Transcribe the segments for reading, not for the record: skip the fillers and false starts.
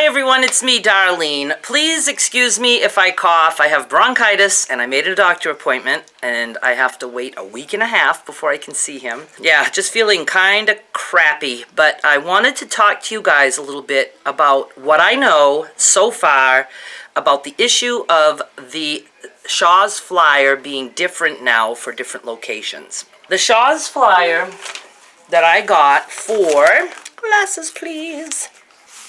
Hi everyone, it's me, Darlene. Please excuse me if I cough. I have bronchitis and I made a doctor appointment and I have to wait a week and a half before I can see him. Yeah, just feeling kind of crappy, but I wanted to talk to you guys a little bit about what I know so far about the issue of the Shaw's flyer being different now for different locations. The Shaw's flyer that I got for, glasses please.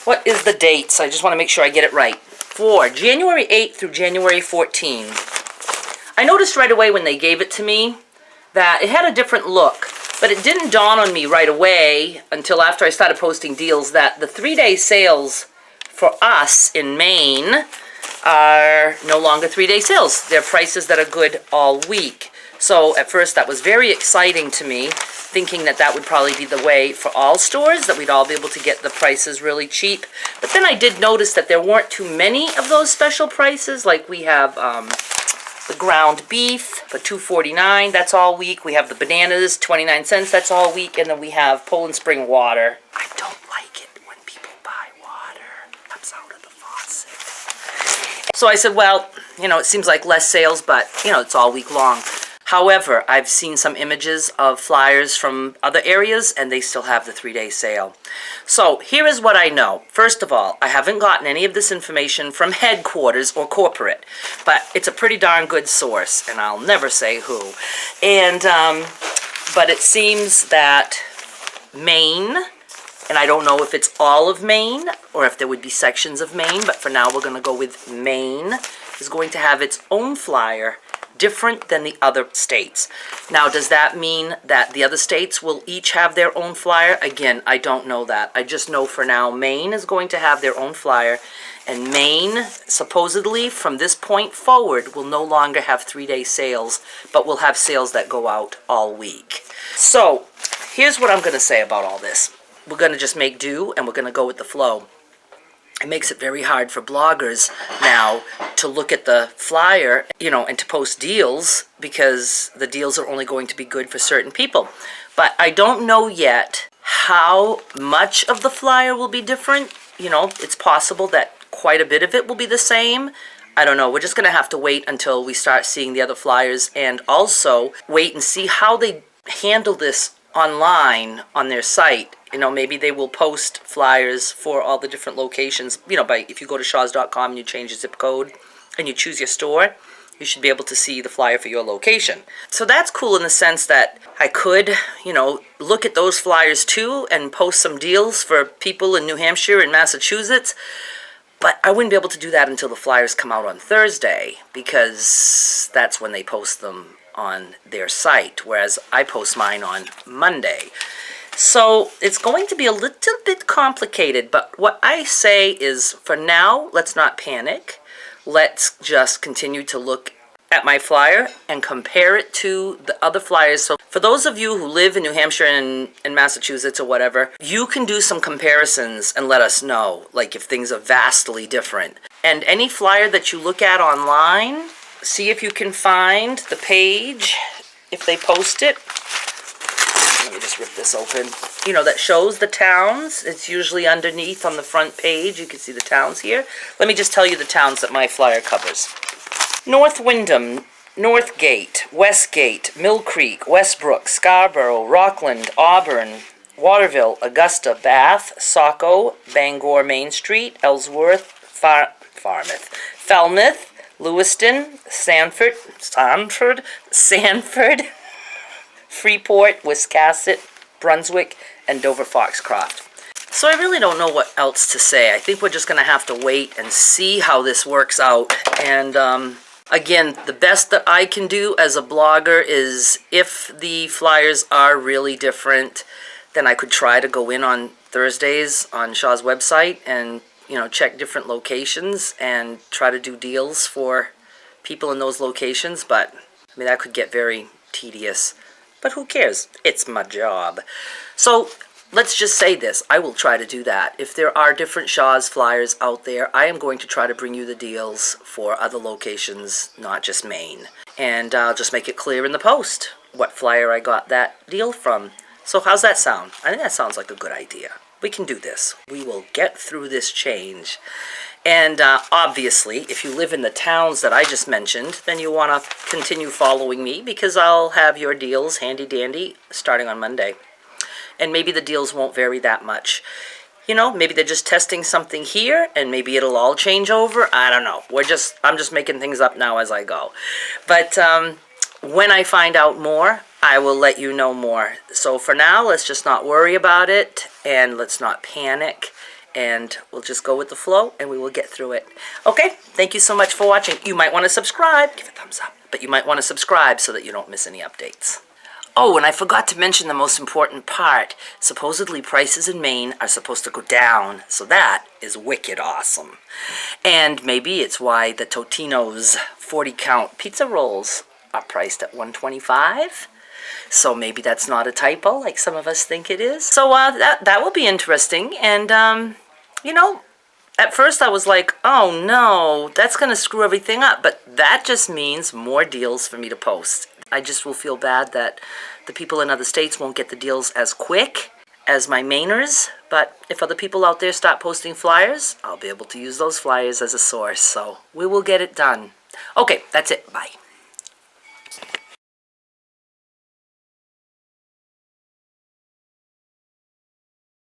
What is the dates? I just want to make sure I get it right. For January 8th through January 14th. I noticed right away when they gave it to me that it had a different look, but it didn't dawn on me right away until after I started posting deals that the 3-day sales for us in Maine are no longer 3-day sales. They're prices that are good all week. So at first that was very exciting to me, thinking that that would probably be the way for all stores, that we'd all be able to get the prices really cheap. But then I did notice that there weren't too many of those special prices. Like we have the ground beef for $2.49, that's all week. We have the bananas, 29 cents, that's all week. And then we have Poland Spring water. I don't like it when people buy water. It comes out of the faucet. So I said, well, you know, it seems like less sales, but, you know, it's all week long. However, I've seen some images of flyers from other areas and they still have the 3-day sale. So here is what I know. First of all, I haven't gotten any of this information from headquarters or corporate, but it's a pretty darn good source, and I'll never say who. And, but it seems that Maine, and I don't know if it's all of Maine or if there would be sections of Maine, but for now we're going to go with Maine, is going to have its own flyer different than the other states. Now, does that mean that the other states will each have their own flyer? Again, I don't know that. I just know for now Maine is going to have their own flyer, and Maine, supposedly, from this point forward, will no longer have 3-day sales, but will have sales that go out all week. So, here's what I'm going to say about all this. We're going to just make do, and we're going to go with the flow. It makes it very hard for bloggers now to look at the flyer, you know, and to post deals, because the deals are only going to be good for certain people. But I don't know yet how much of the flyer will be different. You know, it's possible that quite a bit of it will be the same. I don't know. We're just going to have to wait until we start seeing the other flyers, and also wait and see how they handle this online on their site. You know, maybe they will post flyers for all the different locations. You know, by if you go to shaws.com and you change your zip code and you choose your store, you should be able to see the flyer for your location. So that's cool in the sense that I could, you know, look at those flyers too and post some deals for people in New Hampshire and Massachusetts. But I wouldn't be able to do that until the flyers come out on Thursday, because that's when they post them on their site, whereas I post mine on Monday. So it's going to be a little bit complicated, but what I say is, for now, let's not panic. Let's just continue to look at my flyer and compare it to the other flyers. So for those of you who live in New Hampshire and Massachusetts or whatever, you can do some comparisons and let us know, like if things are vastly different. And any flyer that you look at online, see if you can find the page, if they post it. Let me just rip this open. You know, that shows the towns. It's usually underneath on the front page. You can see the towns here. Let me just tell you the towns that my flyer covers. North Windham, Northgate, Westgate, Mill Creek, Westbrook, Scarborough, Rockland, Auburn, Waterville, Augusta, Bath, Saco, Bangor, Main Street, Ellsworth, Falmouth, Lewiston, Sanford, Freeport, Wiscasset, Brunswick, and Dover Foxcroft. So I really don't know what else to say. I think we're just going to have to wait and see how this works out. And again, the best that I can do as a blogger is, if the flyers are really different, then I could try to go in on Thursdays on Shaw's website and, you know, check different locations and try to do deals for people in those locations. But I mean, that could get very tedious. But who cares? It's my job. So let's just say this. I will try to do that. If there are different Shaw's flyers out there, I am going to try to bring you the deals for other locations, not just Maine. And I'll just make it clear in the post what flyer I got that deal from. So how's that sound? I think that sounds like a good idea. We can do this. We will get through this change. And obviously, if you live in the towns that I just mentioned, then you want to continue following me because I'll have your deals handy dandy starting on Monday. And maybe the deals won't vary that much. You know, maybe they're just testing something here and maybe it'll all change over. I don't know. I'm just making things up now as I go. But when I find out more, I will let you know more. So for now, let's just not worry about it and let's not panic. And we'll just go with the flow and we will get through it. Okay, thank you so much for watching. You might want to subscribe. Give a thumbs up. But you might want to subscribe so that you don't miss any updates. Oh, and I forgot to mention the most important part. Supposedly prices in Maine are supposed to go down. So that is wicked awesome. And maybe it's why the Totino's 40-count pizza rolls are priced at $1.25. So maybe that's not a typo like some of us think it is. So that will be interesting. And, you know, at first I was like, oh no, that's going to screw everything up. But that just means more deals for me to post. I just will feel bad that the people in other states won't get the deals as quick as my Mainers. But if other people out there start posting flyers, I'll be able to use those flyers as a source. So we will get it done. Okay, that's it. Bye.